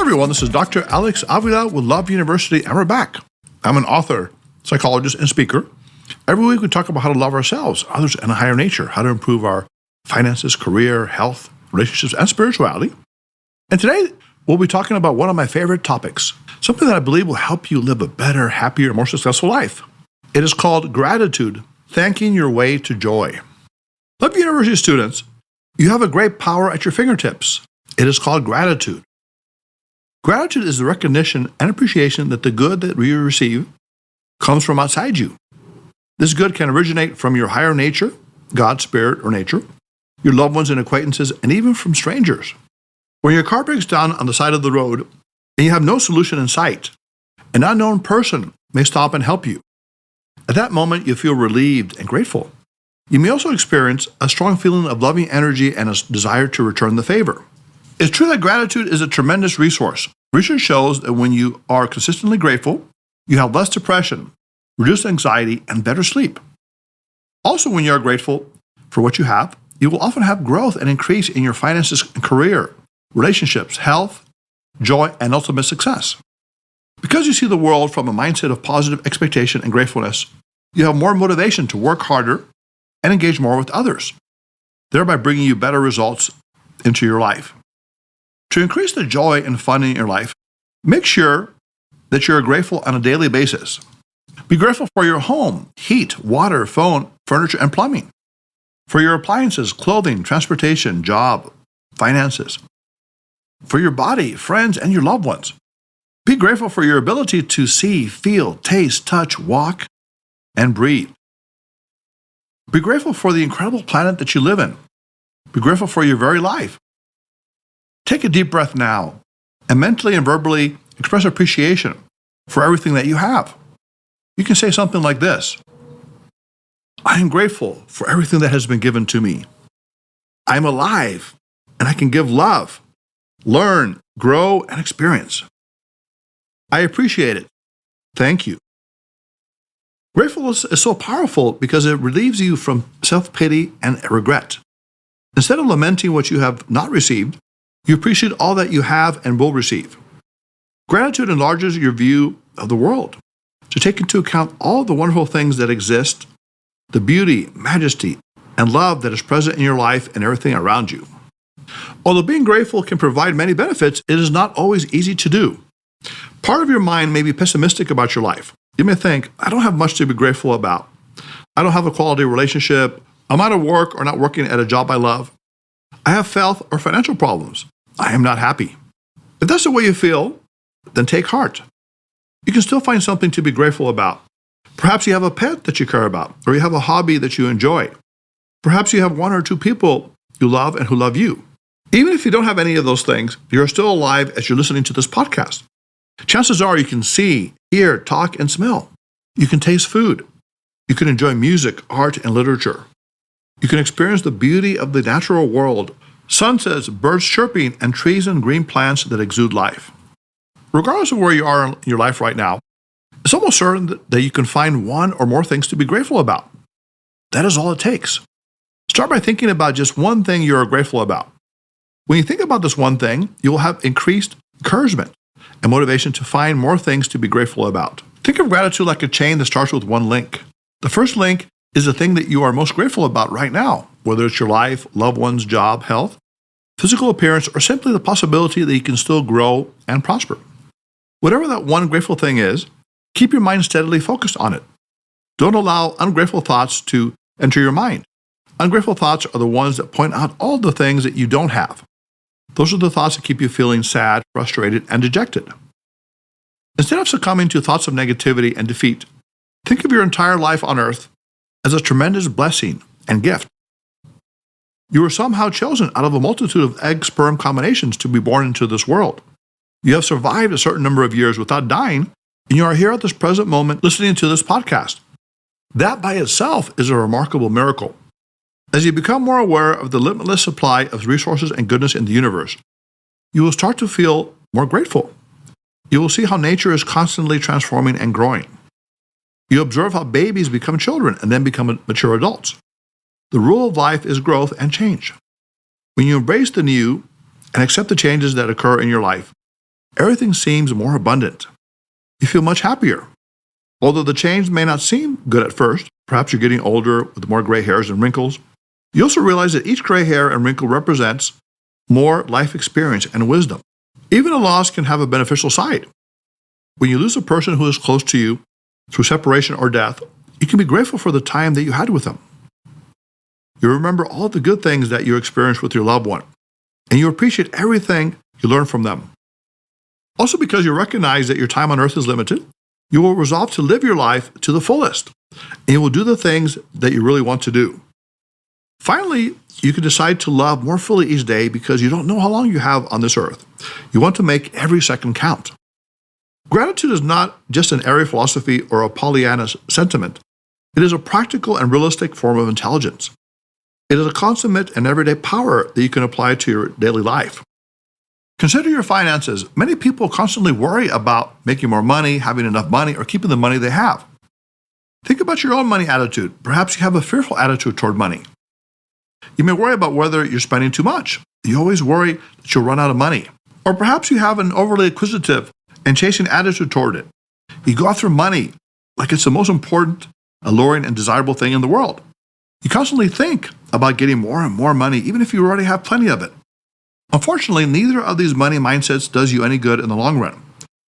Hello everyone, this is Dr. Alex Avila with Love University, and we're back. I'm an author, psychologist, and speaker. Every week we talk about how to love ourselves, others, and a higher nature, how to improve our finances, career, health, relationships, and spirituality. And today we'll be talking about one of my favorite topics, something that I believe will help you live a better, happier, more successful life. It is called gratitude, thanking your way to joy. Love University students, you have a great power at your fingertips. It is called gratitude. Gratitude is the recognition and appreciation that the good that we receive comes from outside you. This good can originate from your higher nature, God, spirit, or nature, your loved ones and acquaintances, and even from strangers. When your car breaks down on the side of the road and you have no solution in sight, an unknown person may stop and help you. At that moment, you feel relieved and grateful. You may also experience a strong feeling of loving energy and a desire to return the favor. It's true that gratitude is a tremendous resource. Research shows that when you are consistently grateful, you have less depression, reduced anxiety, and better sleep. Also, when you are grateful for what you have, you will often have growth and increase in your finances and career, relationships, health, joy, and ultimate success. Because you see the world from a mindset of positive expectation and gratefulness, you have more motivation to work harder and engage more with others, thereby bringing you better results into your life. To increase the joy and fun in your life, make sure that you're grateful on a daily basis. Be grateful for your home, heat, water, phone, furniture, and plumbing. For your appliances, clothing, transportation, job, finances. For your body, friends, and your loved ones. Be grateful for your ability to see, feel, taste, touch, walk, and breathe. Be grateful for the incredible planet that you live in. Be grateful for your very life. Take a deep breath now and mentally and verbally express appreciation for everything that you have. You can say something like this: I am grateful for everything that has been given to me. I am alive and I can give love, learn, grow, and experience. I appreciate it. Thank you. Gratefulness is so powerful because it relieves you from self-pity and regret. Instead of lamenting what you have not received, you appreciate all that you have and will receive. Gratitude enlarges your view of the world to take into account all the wonderful things that exist, the beauty, majesty, and love that is present in your life and everything around you. Although being grateful can provide many benefits, it is not always easy to do. Part of your mind may be pessimistic about your life. You may think, I don't have much to be grateful about. I don't have a quality relationship. I'm out of work or not working at a job I love. I have health or financial problems. I am not happy. If that's the way you feel, then take heart. You can still find something to be grateful about. Perhaps you have a pet that you care about, or you have a hobby that you enjoy. Perhaps you have one or two people you love and who love you. Even if you don't have any of those things, you're still alive as you're listening to this podcast. Chances are you can see, hear, talk, and smell. You can taste food. You can enjoy music, art, and literature. You can experience the beauty of the natural world, sunsets, birds chirping, and trees and green plants that exude life. Regardless of where you are in your life right now, it's almost certain that you can find one or more things to be grateful about. That is all it takes. Start by thinking about just one thing you are grateful about. When you think about this one thing, you will have increased encouragement and motivation to find more things to be grateful about. Think of gratitude like a chain that starts with one link. The first link is the thing that you are most grateful about right now, whether it's your life, loved ones, job, health, physical appearance, or simply the possibility that you can still grow and prosper. Whatever that one grateful thing is, keep your mind steadily focused on it. Don't allow ungrateful thoughts to enter your mind. Ungrateful thoughts are the ones that point out all the things that you don't have. Those are the thoughts that keep you feeling sad, frustrated, and dejected. Instead of succumbing to thoughts of negativity and defeat, think of your entire life on earth as a tremendous blessing and gift. You were somehow chosen out of a multitude of egg-sperm combinations to be born into this world. You have survived a certain number of years without dying, and you are here at this present moment listening to this podcast. That by itself is a remarkable miracle. As you become more aware of the limitless supply of resources and goodness in the universe, you will start to feel more grateful. You will see how nature is constantly transforming and growing. You observe how babies become children and then become mature adults. The rule of life is growth and change. When you embrace the new and accept the changes that occur in your life, everything seems more abundant. You feel much happier. Although the change may not seem good at first, perhaps you're getting older with more gray hairs and wrinkles, you also realize that each gray hair and wrinkle represents more life experience and wisdom. Even a loss can have a beneficial side. When you lose a person who is close to you through separation or death, you can be grateful for the time that you had with them. You remember all the good things that you experienced with your loved one, and you appreciate everything you learned from them. Also, because you recognize that your time on earth is limited, you will resolve to live your life to the fullest, and you will do the things that you really want to do. Finally, you can decide to love more fully each day because you don't know how long you have on this earth. You want to make every second count. Gratitude is not just an airy philosophy or a Pollyanna sentiment. It is a practical and realistic form of intelligence. It is a consummate and everyday power that you can apply to your daily life. Consider your finances. Many people constantly worry about making more money, having enough money, or keeping the money they have. Think about your own money attitude. Perhaps you have a fearful attitude toward money. You may worry about whether you're spending too much. You always worry that you'll run out of money. Or perhaps you have an overly acquisitive and chasing attitude toward it. You go after money like it's the most important, alluring, and desirable thing in the world. You constantly think about getting more and more money, even if you already have plenty of it. Unfortunately, neither of these money mindsets does you any good in the long run.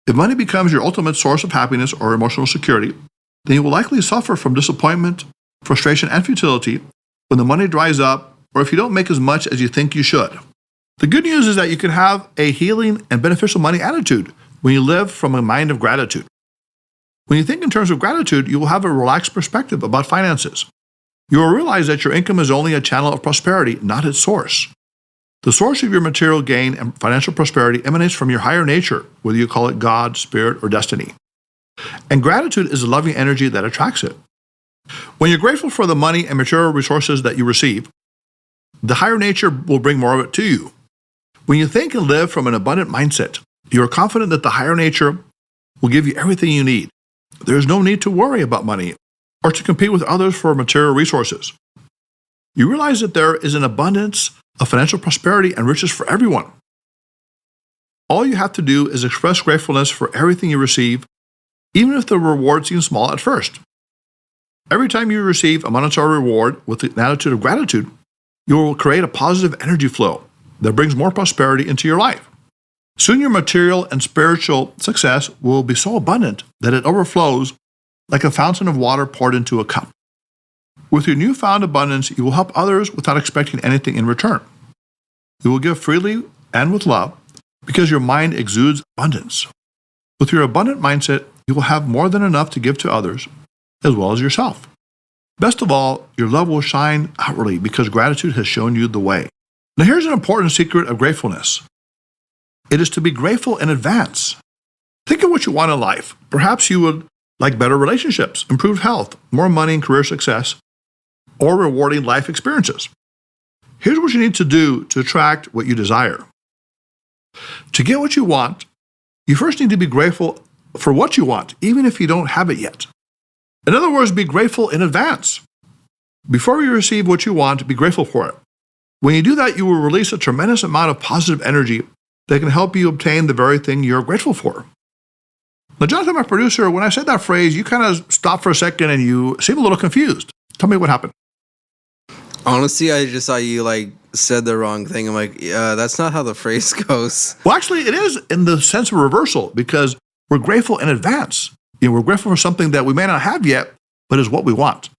If money becomes your ultimate source of happiness or emotional security, then you will likely suffer from disappointment, frustration, and futility when the money dries up, or if you don't make as much as you think you should. The good news is that you can have a healing and beneficial money attitude when you live from a mind of gratitude. When you think in terms of gratitude, you will have a relaxed perspective about finances. You will realize that your income is only a channel of prosperity, not its source. The source of your material gain and financial prosperity emanates from your higher nature, whether you call it God, spirit, or destiny. And gratitude is the loving energy that attracts it. When you're grateful for the money and material resources that you receive, the higher nature will bring more of it to you. When you think and live from an abundant mindset, you are confident that the higher nature will give you everything you need. There is no need to worry about money or to compete with others for material resources. You realize that there is an abundance of financial prosperity and riches for everyone. All you have to do is express gratefulness for everything you receive, even if the reward seems small at first. Every time you receive a monetary reward with an attitude of gratitude, you will create a positive energy flow that brings more prosperity into your life. Soon your material and spiritual success will be so abundant that it overflows like a fountain of water poured into a cup. With your newfound abundance, you will help others without expecting anything in return. You will give freely and with love because your mind exudes abundance. With your abundant mindset, you will have more than enough to give to others, as well as yourself. Best of all, your love will shine outwardly because gratitude has shown you the way. Now here's an important secret of gratefulness. It is to be grateful in advance. Think of what you want in life. Perhaps you would like better relationships, improved health, more money and career success, or rewarding life experiences. Here's what you need to do to attract what you desire. To get what you want, you first need to be grateful for what you want, even if you don't have it yet. In other words, be grateful in advance. Before you receive what you want, be grateful for it. When you do that, you will release a tremendous amount of positive energy that can help you obtain the very thing you're grateful for. Now, Jonathan, my producer, when I said that phrase, you kind of stopped for a second and you seemed a little confused. Tell me what happened. Honestly, I just saw you said the wrong thing. I'm like, yeah, that's not how the phrase goes. Well, actually, it is in the sense of reversal because we're grateful in advance. We're grateful for something that we may not have yet, but is what we want.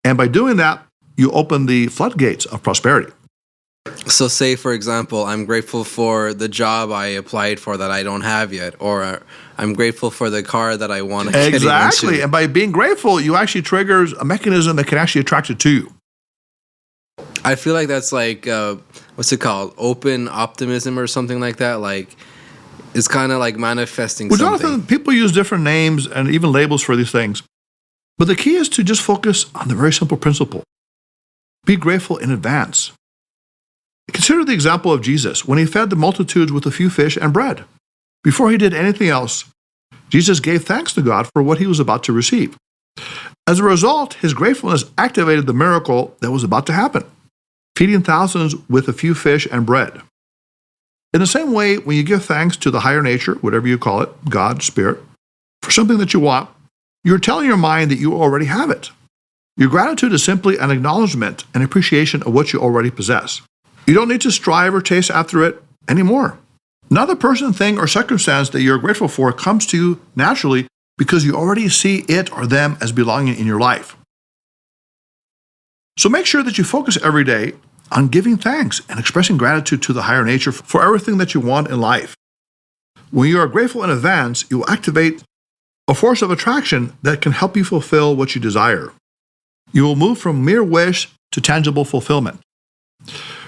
And by doing that, you open the floodgates of prosperity. So say, for example, I'm grateful for the job I applied for that I don't have yet, or I'm grateful for the car that I want to get Exactly. into. And by being grateful, you actually triggers a mechanism that can actually attract it to you. I feel like that's what's it called? Open optimism or something like that. It's kind of like manifesting Well, something. Jonathan, people use different names and even labels for these things. But the key is to just focus on the very simple principle. Be grateful in advance. Consider the example of Jesus when he fed the multitudes with a few fish and bread. Before he did anything else, Jesus gave thanks to God for what he was about to receive. As a result, his gratefulness activated the miracle that was about to happen, feeding thousands with a few fish and bread. In the same way, when you give thanks to the higher nature, whatever you call it, God, Spirit, for something that you want, you're telling your mind that you already have it. Your gratitude is simply an acknowledgement and appreciation of what you already possess. You don't need to strive or chase after it anymore. Another person, thing, or circumstance that you're grateful for comes to you naturally because you already see it or them as belonging in your life. So make sure that you focus every day on giving thanks and expressing gratitude to the higher nature for everything that you want in life. When you are grateful in advance, you will activate a force of attraction that can help you fulfill what you desire. You will move from mere wish to tangible fulfillment.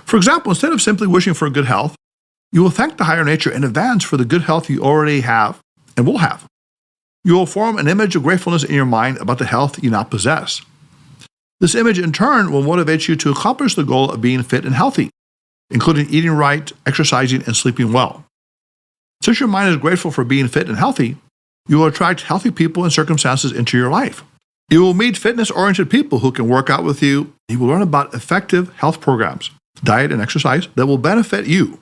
For example, instead of simply wishing for good health, you will thank the higher nature in advance for the good health you already have and will have. You will form an image of gratefulness in your mind about the health you now possess. This image, in turn, will motivate you to accomplish the goal of being fit and healthy, including eating right, exercising, and sleeping well. Since your mind is grateful for being fit and healthy, you will attract healthy people and circumstances into your life. You will meet fitness-oriented people who can work out with you. You will learn about effective health programs, diet, and exercise that will benefit you.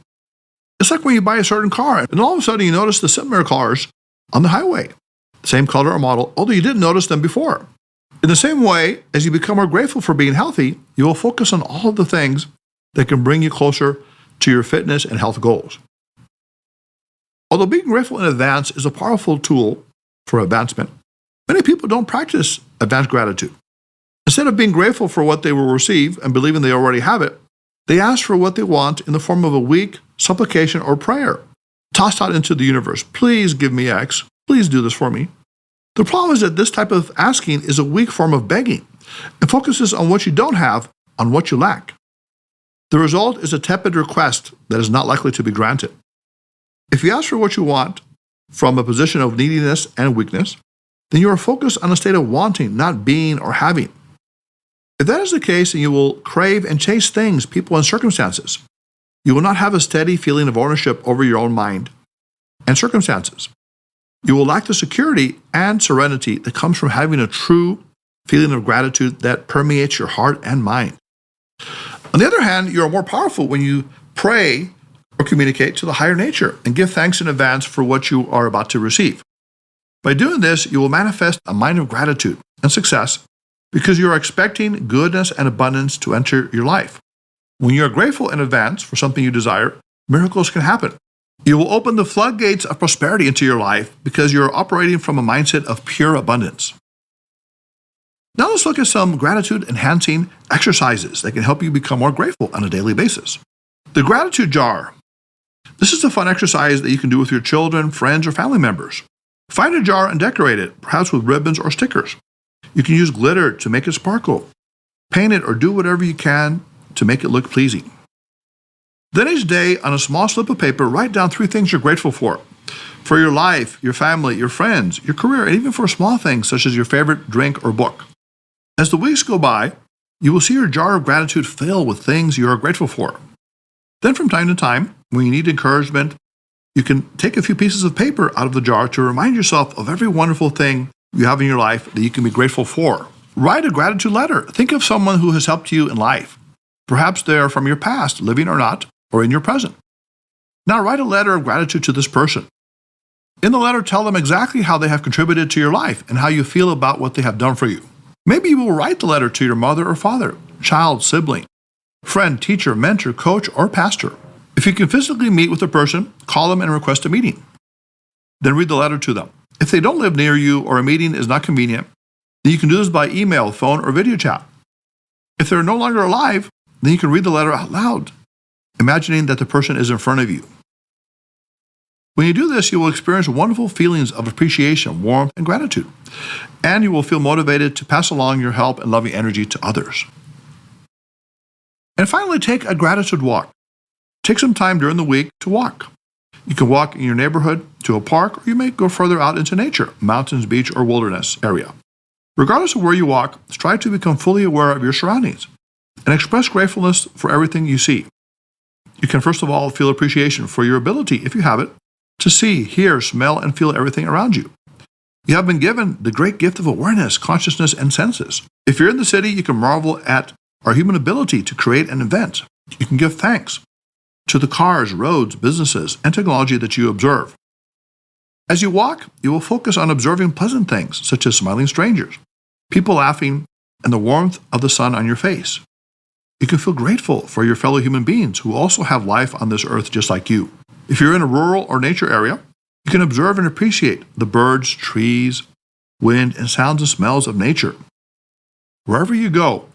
It's like when you buy a certain car, and all of a sudden you notice the similar cars on the highway, same color or model, although you didn't notice them before. In the same way, as you become more grateful for being healthy, you will focus on all of the things that can bring you closer to your fitness and health goals. Although being grateful in advance is a powerful tool for advancement, many people don't practice advanced gratitude. Instead of being grateful for what they will receive and believing they already have it, they ask for what they want in the form of a weak supplication or prayer, tossed out into the universe. Please give me X. Please do this for me. The problem is that this type of asking is a weak form of begging and focuses on what you don't have, on what you lack. The result is a tepid request that is not likely to be granted. If you ask for what you want from a position of neediness and weakness, then you are focused on a state of wanting, not being or having. If that is the case, then you will crave and chase things, people, and circumstances. You will not have a steady feeling of ownership over your own mind and circumstances. You will lack the security and serenity that comes from having a true feeling of gratitude that permeates your heart and mind. On the other hand, you are more powerful when you pray or communicate to the higher nature and give thanks in advance for what you are about to receive. By doing this, you will manifest a mind of gratitude and success because you are expecting goodness and abundance to enter your life. When you are grateful in advance for something you desire, miracles can happen. You will open the floodgates of prosperity into your life because you are operating from a mindset of pure abundance. Now let's look at some gratitude-enhancing exercises that can help you become more grateful on a daily basis. The gratitude jar. This is a fun exercise that you can do with your children, friends, or family members. Find a jar and decorate it, perhaps with ribbons or stickers. You can use glitter to make it sparkle. Paint it or do whatever you can to make it look pleasing. Then each day, on a small slip of paper, write down 3 things you're grateful for your life, your family, your friends, your career, and even for small things such as your favorite drink or book. As the weeks go by, you will see your jar of gratitude fill with things you are grateful for. Then from time to time, when you need encouragement, you can take a few pieces of paper out of the jar to remind yourself of every wonderful thing you have in your life that you can be grateful for. Write a gratitude letter. Think of someone who has helped you in life. Perhaps they are from your past, living or not, or in your present. Now write a letter of gratitude to this person. In the letter, tell them exactly how they have contributed to your life and how you feel about what they have done for you. Maybe you will write the letter to your mother or father, child, sibling, friend, teacher, mentor, coach, or pastor. If you can physically meet with the person, call them and request a meeting. Then read the letter to them. If they don't live near you or a meeting is not convenient, then you can do this by email, phone, or video chat. If they're no longer alive, then you can read the letter out loud, imagining that the person is in front of you. When you do this, you will experience wonderful feelings of appreciation, warmth, and gratitude, and you will feel motivated to pass along your help and loving energy to others. And finally, take a gratitude walk. Take some time during the week to walk. You can walk in your neighborhood to a park, or you may go further out into nature, mountains, beach, or wilderness area. Regardless of where you walk, strive to become fully aware of your surroundings and express gratefulness for everything you see. You can first of all feel appreciation for your ability, if you have it, to see, hear, smell, and feel everything around you. You have been given the great gift of awareness, consciousness, and senses. If you're in the city, you can marvel at our human ability to create and invent. You can give thanks to the cars, roads, businesses, and technology that you observe. As you walk, you will focus on observing pleasant things, such as smiling strangers, people laughing, and the warmth of the sun on your face. You can feel grateful for your fellow human beings who also have life on this earth just like you. If you're in a rural or nature area, you can observe and appreciate the birds, trees, wind, and sounds and smells of nature. Wherever you go,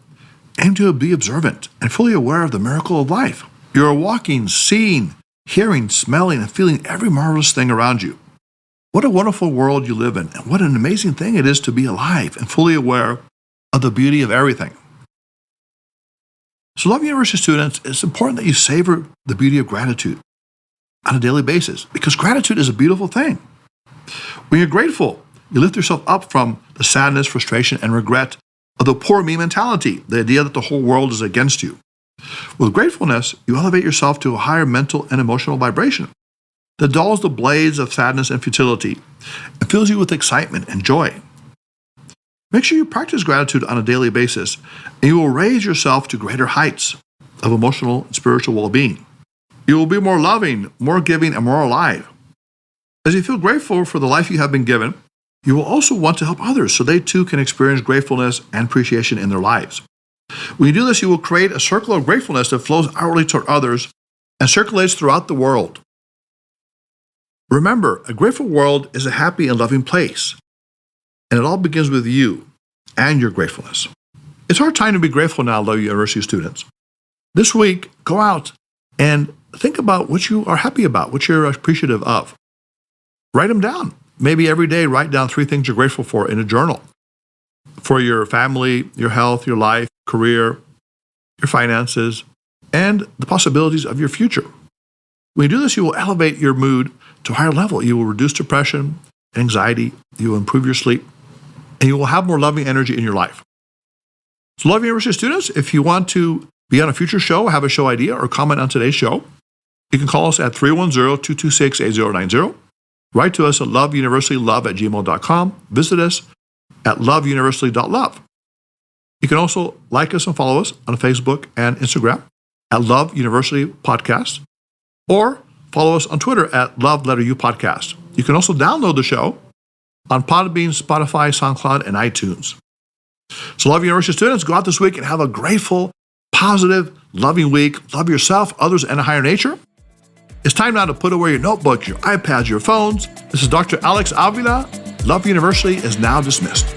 aim to be observant and fully aware of the miracle of life. You are walking, seeing, hearing, smelling, and feeling every marvelous thing around you. What a wonderful world you live in, and what an amazing thing it is to be alive and fully aware of the beauty of everything. So, Love University students, it's important that you savor the beauty of gratitude on a daily basis, because gratitude is a beautiful thing. When you're grateful, you lift yourself up from the sadness, frustration, and regret of the poor me mentality, the idea that the whole world is against you. With gratefulness, you elevate yourself to a higher mental and emotional vibration that dulls the blades of sadness and futility and fills you with excitement and joy. Make sure you practice gratitude on a daily basis, and you will raise yourself to greater heights of emotional and spiritual well-being. You will be more loving, more giving, and more alive. As you feel grateful for the life you have been given, you will also want to help others so they too can experience gratefulness and appreciation in their lives. When you do this, you will create a circle of gratefulness that flows outwardly toward others and circulates throughout the world. Remember, a grateful world is a happy and loving place, and it all begins with you and your gratefulness. It's our time to be grateful now, Love University students. This week, go out and think about what you are happy about, what you're appreciative of. Write them down. Maybe every day, write down 3 things you're grateful for in a journal. For your family, your health, your life, career, your finances, and the possibilities of your future. When you do this, you will elevate your mood to a higher level. You will reduce depression, anxiety, you will improve your sleep, and you will have more loving energy in your life. So, Love University students, if you want to be on a future show, have a show idea, or comment on today's show, you can call us at 310-226-8090. Write to us at loveuniversitylove@gmail.com. Visit us at loveuniversity.love. You can also like us and follow us on Facebook and Instagram at Love University Podcast, or follow us on Twitter at Love_U Podcast. You can also download the show on Podbean, Spotify, SoundCloud, and iTunes. So, Love University students, go out this week and have a grateful, positive, loving week. Love yourself, others, and a higher nature. It's time now to put away your notebooks, your iPads, your phones. This is Dr. Alex Avila. Love University is now dismissed.